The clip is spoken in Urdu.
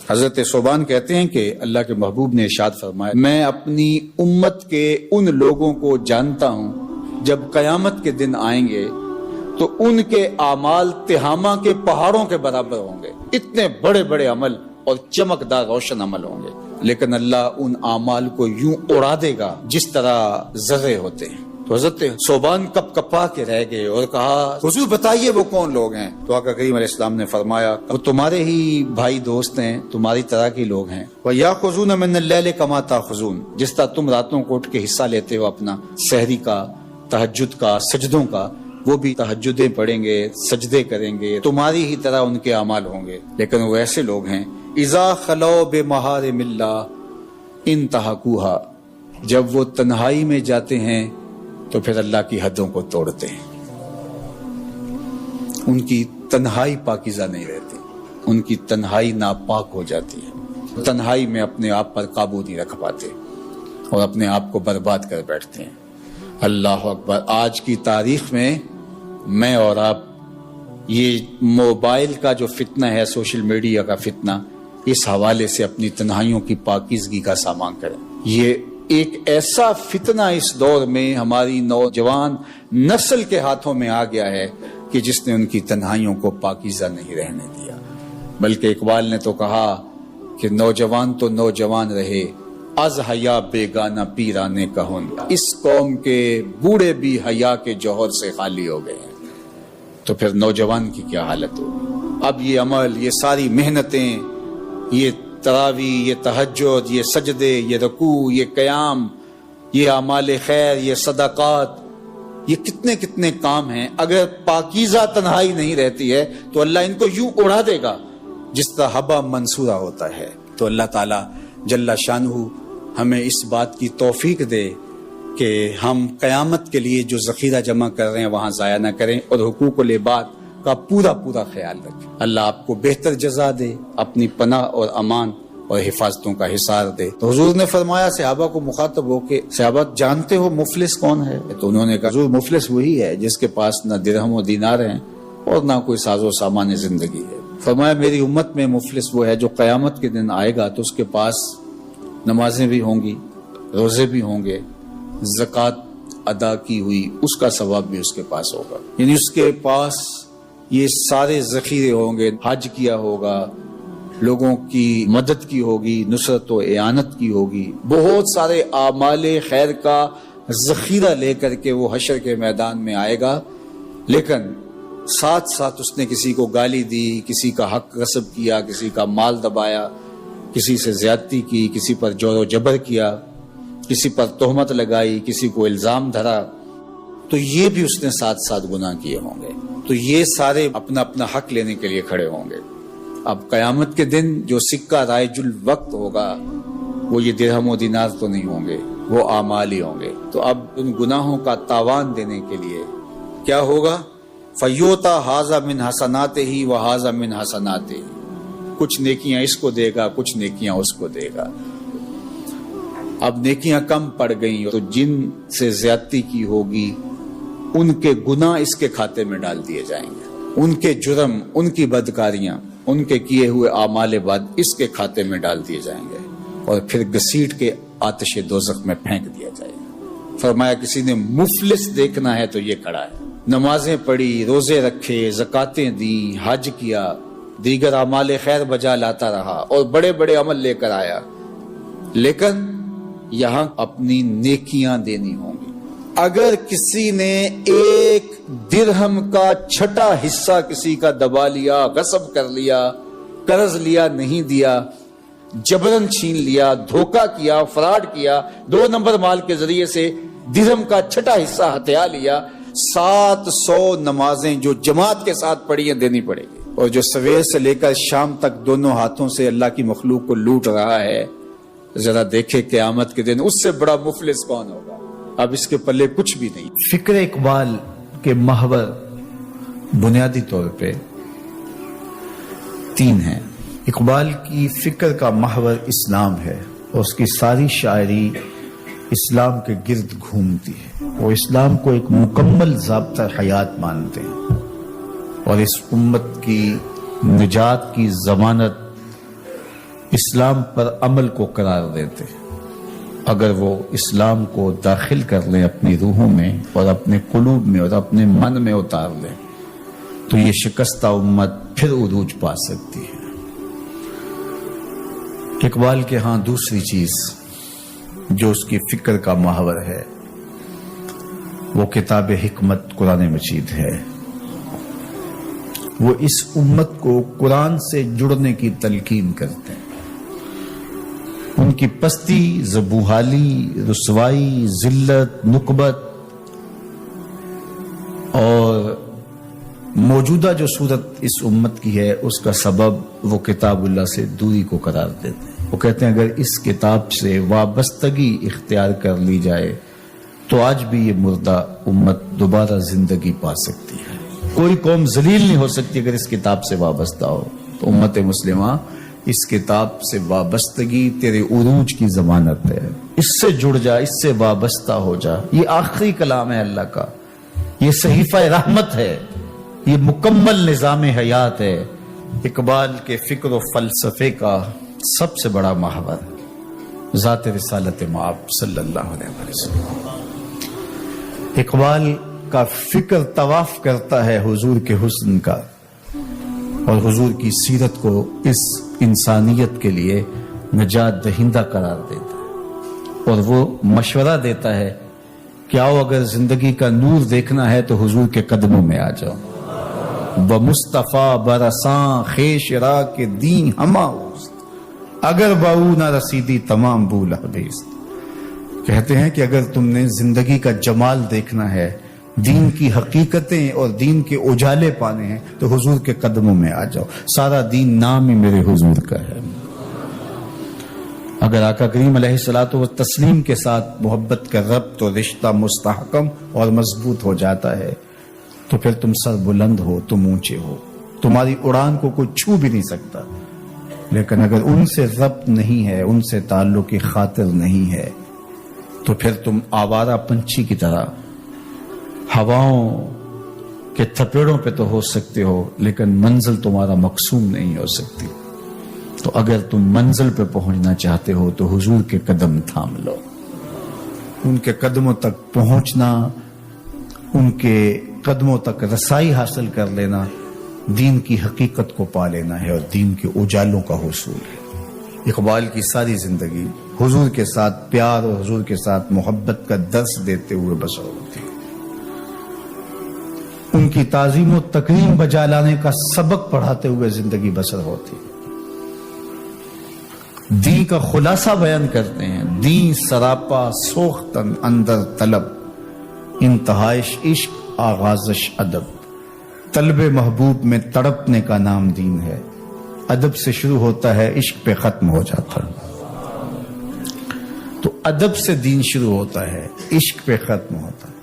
حضرت صوبان کہتے ہیں کہ اللہ کے محبوب نے ارشاد فرمایا، میں اپنی امت کے ان لوگوں کو جانتا ہوں جب قیامت کے دن آئیں گے تو ان کے اعمال تہامہ کے پہاڑوں کے برابر ہوں گے، اتنے بڑے بڑے عمل اور چمکدار روشن عمل ہوں گے، لیکن اللہ ان اعمال کو یوں اڑا دے گا جس طرح ذرے ہوتے ہیں۔ تو حضرت صوبان کپ کپا کے رہ گئے اور کہا، حضور بتائیے وہ کون لوگ ہیں؟ تو آقا کریم علیہ السلام نے فرمایا، وہ تمہارے ہی بھائی دوست ہیں، تمہاری طرح کے لوگ ہیں۔ وَيَأْخُذُونَ مِنَ اللَّيْلِ كَمَا تَأْخُذُونَ، جس طرح تم راتوں کو اٹھ کے حصہ لیتے ہو اپنا سحری کا، تہجد کا، سجدوں کا، وہ بھی تہجدیں پڑھیں گے، سجدے کریں گے، تمہاری ہی طرح ان کے اعمال ہوں گے، لیکن وہ ایسے لوگ ہیں اِذَا خَلَوْا بِمَحَارِمِ اللَّهِ انْتَهَكُوهَا، جب وہ تنہائی میں جاتے ہیں تو پھر اللہ کی حدوں کو توڑتے ہیں، ان کی تنہائی پاکیزہ نہیں رہتی، ان کی تنہائی ناپاک ہو جاتی ہے، تنہائی میں اپنے آپ پر قابو نہیں رکھ پاتے اور اپنے آپ کو برباد کر بیٹھتے ہیں۔ اللہ اکبر! آج کی تاریخ میں میں اور آپ یہ موبائل کا جو فتنہ ہے، سوشل میڈیا کا فتنہ، اس حوالے سے اپنی تنہائیوں کی پاکیزگی کا سامان کریں۔ یہ ایک ایسا فتنہ اس دور میں ہماری نوجوان نسل کے ہاتھوں میں آ گیا ہے کہ جس نے ان کی تنہائیوں کو پاکیزہ نہیں رہنے دیا، بلکہ اقبال نے تو کہا کہ نوجوان تو نوجوان رہے، از حیا بیگانہ پیرانے کہن، اس قوم کے بوڑھے بھی حیا کے جوہر سے خالی ہو گئے ہیں، تو پھر نوجوان کی کیا حالت ہوگی؟ اب یہ عمل، یہ ساری محنتیں، یہ تراویح، یہ تہجد، یہ سجدے، یہ رکوع، یہ قیام، یہ اعمال خیر، یہ صدقات، یہ کتنے کتنے کام ہیں، اگر پاکیزہ تنہائی نہیں رہتی ہے تو اللہ ان کو یوں اڑا دے گا جس طرح حبا منصورہ ہوتا ہے۔ تو اللہ تعالی جل شانہ ہمیں اس بات کی توفیق دے کہ ہم قیامت کے لیے جو ذخیرہ جمع کر رہے ہیں وہاں ضائع نہ کریں اور حقوق العباد کا پورا خیال رکھیں۔ اللہ آپ کو بہتر جزا دے، اپنی پناہ اور امان اور حفاظتوں کا حصار دے۔ تو حضور نے فرمایا صحابہ کو مخاطب ہو کے، صحابہ جانتے ہو مفلس کون ہے؟ تو انہوں نے کہا، حضور مفلس وہی ہے جس کے پاس نہ درہم و دینار ہیں اور نہ کوئی ساز و سامان زندگی ہے۔ فرمایا میری امت میں مفلس وہ ہے جو قیامت کے دن آئے گا تو اس کے پاس نمازیں بھی ہوں گی، روزے بھی ہوں گے، زکوٰۃ ادا کی ہوئی اس کا ثواب بھی اس کے پاس ہوگا، یعنی اس کے پاس یہ سارے ذخیرے ہوں گے، حج کیا ہوگا، لوگوں کی مدد کی ہوگی، نصرت و اعانت کی ہوگی، بہت سارے اعمال خیر کا ذخیرہ لے کر کے وہ حشر کے میدان میں آئے گا، لیکن ساتھ ساتھ اس نے کسی کو گالی دی، کسی کا حق غصب کیا، کسی کا مال دبایا، کسی سے زیادتی کی، کسی پر جور و جبر کیا، کسی پر تہمت لگائی، کسی کو الزام دھرا، تو یہ بھی اس نے ساتھ ساتھ گناہ کیے ہوں گے، تو یہ سارے اپنا اپنا حق لینے کے لیے کھڑے ہوں گے۔ اب قیامت کے دن جو سکہ رائج الوقت ہوگا وہ یہ درہم و دینار تو نہیں ہوں گے، وہ اعمال ہی ہوں گے۔ تو اب ان گناہوں کا تاوان دینے کے لیے کیا ہوگا؟ فیوتا ھذا من حسناتہ و ھذا من حسناتہ، کچھ نیکیاں اس کو دے گا، کچھ نیکیاں اس کو دے گا۔ اب نیکیاں کم پڑ گئیں تو جن سے زیادتی کی ہوگی ان کے گناہ اس کے کھاتے میں ڈال دیے جائیں گے، ان کے جرم، ان کی بدکاریاں، ان کے کیے ہوئے اعمال بد اس کے کھاتے میں ڈال دیے جائیں گے اور پھر گھسیٹ کے آتش دوزخ میں پھینک دیا جائے گا۔ فرمایا کسی نے مفلس دیکھنا ہے تو یہ کھڑا ہے، نمازیں پڑھی، روزے رکھے، زکاتیں دی، حج کیا، دیگر اعمال خیر بجا لاتا رہا اور بڑے بڑے عمل لے کر آیا، لیکن یہاں اپنی نیکیاں دینی ہوں گی۔ اگر کسی نے ایک درہم کا چھٹا حصہ کسی کا دبا لیا، غصب کر لیا، قرض لیا، نہیں دیا، جبرن چھین لیا، دھوکہ کیا، فراڈ کیا، 2 نمبر مال کے ذریعے سے درہم کا چھٹا حصہ ہتھیا لیا، 700 نمازیں جو جماعت کے ساتھ پڑھی ہیں دینی پڑے گی، اور جو سویر سے لے کر شام تک دونوں ہاتھوں سے اللہ کی مخلوق کو لوٹ رہا ہے، ذرا دیکھے قیامت کے دن اس سے بڑا مفلس کون ہوگا؟ اب اس کے پلے کچھ بھی نہیں۔ فکر اقبال کے محور بنیادی طور پہ 3 ہیں۔ اقبال کی فکر کا محور اسلام ہے اور اس کی ساری شاعری اسلام کے گرد گھومتی ہے، وہ اسلام کو ایک مکمل ضابطہ حیات مانتے ہیں اور اس امت کی نجات کی ضمانت اسلام پر عمل کو قرار دیتے، اگر وہ اسلام کو داخل کر لیں اپنی روحوں میں اور اپنے قلوب میں اور اپنے من میں اتار لیں تو یہ شکستہ امت پھر عروج پا سکتی ہے۔ اقبال کے ہاں دوسری چیز جو اس کی فکر کا محور ہے وہ کتاب حکمت قرآن مجید ہے۔ وہ اس امت کو قرآن سے جڑنے کی تلقین کرتے ہیں۔ ان کی پستی، زبوحالی، رسوائی، ذلت، نکبت اور موجودہ جو صورت اس امت کی ہے اس کا سبب وہ کتاب اللہ سے دوری کو قرار دیتے ہیں۔ وہ کہتے ہیں اگر اس کتاب سے وابستگی اختیار کر لی جائے تو آج بھی یہ مردہ امت دوبارہ زندگی پا سکتی ہے۔ کوئی قوم ذلیل نہیں ہو سکتی اگر اس کتاب سے وابستہ ہو۔ تو امت مسلمہ اس کتاب سے وابستگی تیرے عروج کی ضمانت ہے۔ اس سے جڑ جا، اس سے وابستہ ہو جا۔ یہ آخری کلام ہے اللہ کا، یہ صحیفہ رحمت ہے، یہ مکمل نظام حیات ہے۔ اقبال کے فکر و فلسفے کا سب سے بڑا محور ذات رسالت مآب صلی اللہ علیہ وسلم۔ اقبال کا فکر طواف کرتا ہے حضور کے حسن کا اور حضور کی سیرت کو اس انسانیت کے لیے نجات دہندہ قرار دیتا ہے، اور وہ مشورہ دیتا ہے کہ آؤ اگر زندگی کا نور دیکھنا ہے تو حضور کے قدموں میں آ جاؤ۔ بمصطفیٰ برساں خیش را کے دین ہما اوست، اگر باؤ نہ رسیدی تمام بول حبیست۔ کہتے ہیں کہ اگر تم نے زندگی کا جمال دیکھنا ہے، دین کی حقیقتیں اور دین کے اجالے پانے ہیں تو حضور کے قدموں میں آ جاؤ۔ سارا دین نام ہی میرے حضور کا ہے۔ اگر آقا کریم علیہ الصلوۃ والتسلیم کے ساتھ محبت کا ربط و رشتہ مستحکم اور مضبوط ہو جاتا ہے تو پھر تم سر بلند ہو، تم اونچے ہو، تمہاری اڑان کو کوئی چھو بھی نہیں سکتا۔ لیکن اگر ان سے ربط نہیں ہے، ان سے تعلق کی خاطر نہیں ہے تو پھر تم آوارہ پنچھی کی طرح ہواؤں کے تھپیڑوں پہ تو ہو سکتے ہو لیکن منزل تمہارا مقصود نہیں ہو سکتی۔ تو اگر تم منزل پہ پہنچنا چاہتے ہو تو حضور کے قدم تھام لو۔ ان کے قدموں تک پہنچنا، ان کے قدموں تک رسائی حاصل کر لینا دین کی حقیقت کو پا لینا ہے اور دین کے اجالوں کا حصول ہے۔ اقبال کی ساری زندگی حضور کے ساتھ پیار اور حضور کے ساتھ محبت کا درس دیتے ہوئے بسر ہوتی ہے۔ ان کی تعظیم و تکریم بجا لانے کا سبق پڑھاتے ہوئے زندگی بسر ہوتی ہے۔ دین کا خلاصہ بیان کرتے ہیں، دین سراپا سوختن اندر طلب، انتہائش عشق آغازش ادب۔ طلب محبوب میں تڑپنے کا نام دین ہے، ادب سے شروع ہوتا ہے، عشق پہ ختم ہو جاتا ہے۔ تو ادب سے دین شروع ہوتا ہے، عشق پہ ختم ہوتا ہے۔